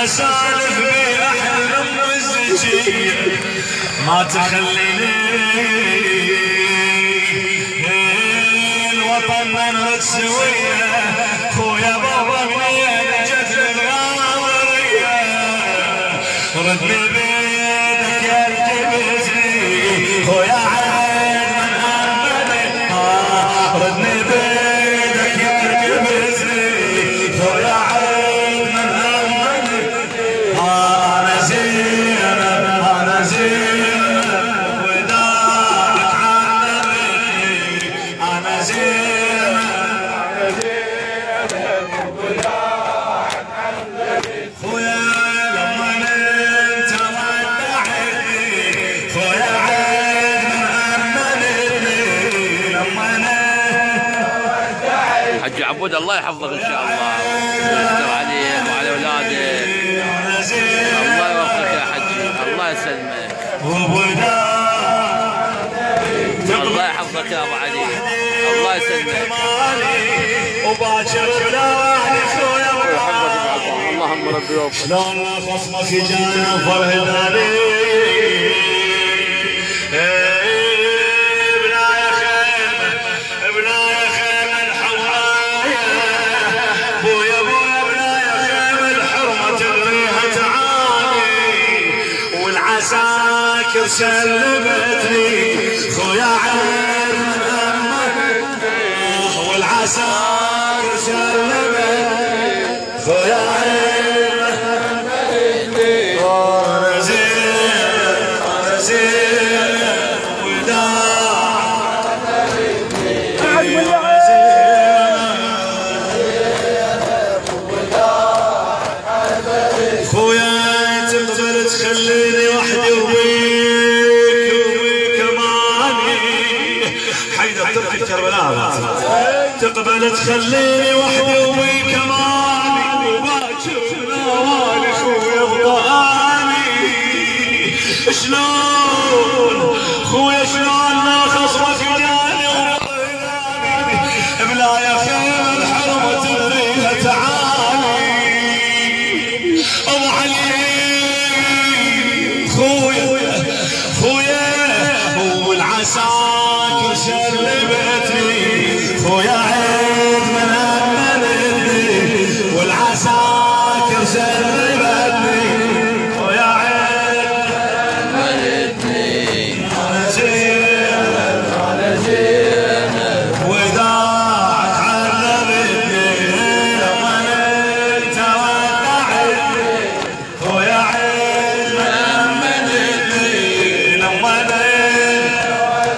سالف بي احلم بالزكية ما تخليني الوطن نرد سوية خويا بابا من جت الغاضرية ردني بيدك يا الجبزي خويا عيد من أمني ردني بيدك يا الجبزي خويا عيد من أمني أنا زينب أنا زينب وداعك علمني أنا زينب خويا لما انت ودعتني خويا عيد من أمني لما حج عبود الله يحفظك ان شاء الله ويستر عليك وعلى اولادك الله يوفقك يا حجي الله يسلمك الله يحفظك يا ابو علي الله يسلمك وباكر بلادي خويا اللهم ربي يوفقك شلون خصمك جانا فرهداني بنايا خيمة الحورايا بويا بنايا خيمة الحرمة تبريها تعاني والعساكر سلمتني خويا عين أمك والعساكر سلمتني خويا عين أنا زين أنا زين وداع خويا تقبل تخليني وحدي وبيك ماني حيدر تركي كربلاء تقبل تخليني وحدي وبيك ماني وباكر نوالي خويا بضاني شلون خويا شلون لا خصمك جاني وضياني بلا يا خير الحرمة تبريها تعاني ابو علي خويا خويا والعساكر سلمتني خويا عيد من أمني والعساكر سلمتني خويا عيد أمنتني أنا زينب أنا زينب وداعك علمتني لما انت ودعتني خويا عيد من أمنتني لما انت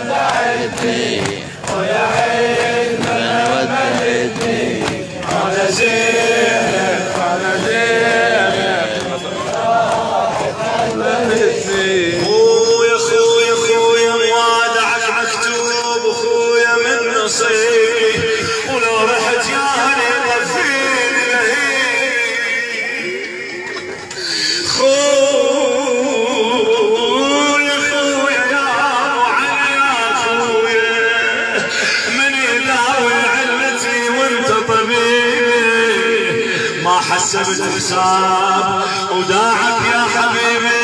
ودعتني خويا عيد من أمنتني أنا زينب أنا زينب خويا خويا خويا موادعك مكتوب وخويا من نصيب ولو رحت ياني غفيني لهيب خويا خويا يا ابو علي يا خويا من يداوي علتي وانت طبيبي ما حسبت حساب وداعك يا حبيبي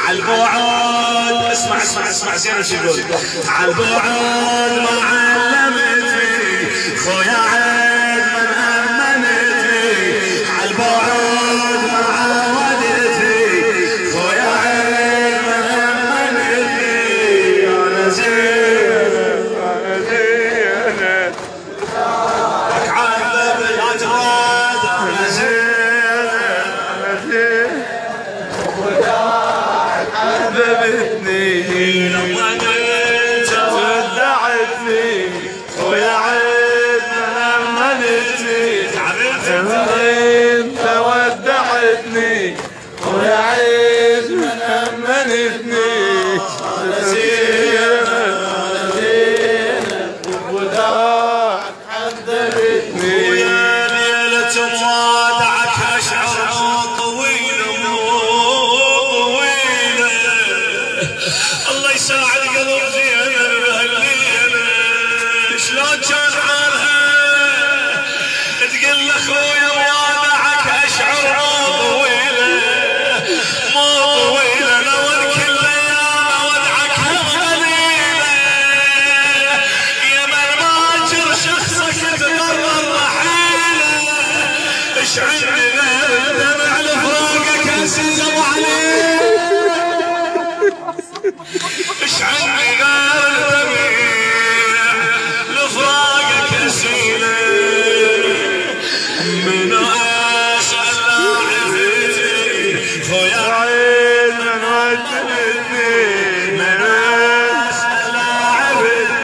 عالبعد اسمع اسمع اسمع زين شو يقول عالبعد ما علمتني خويا عيد من أمنتني عالبعد تشعل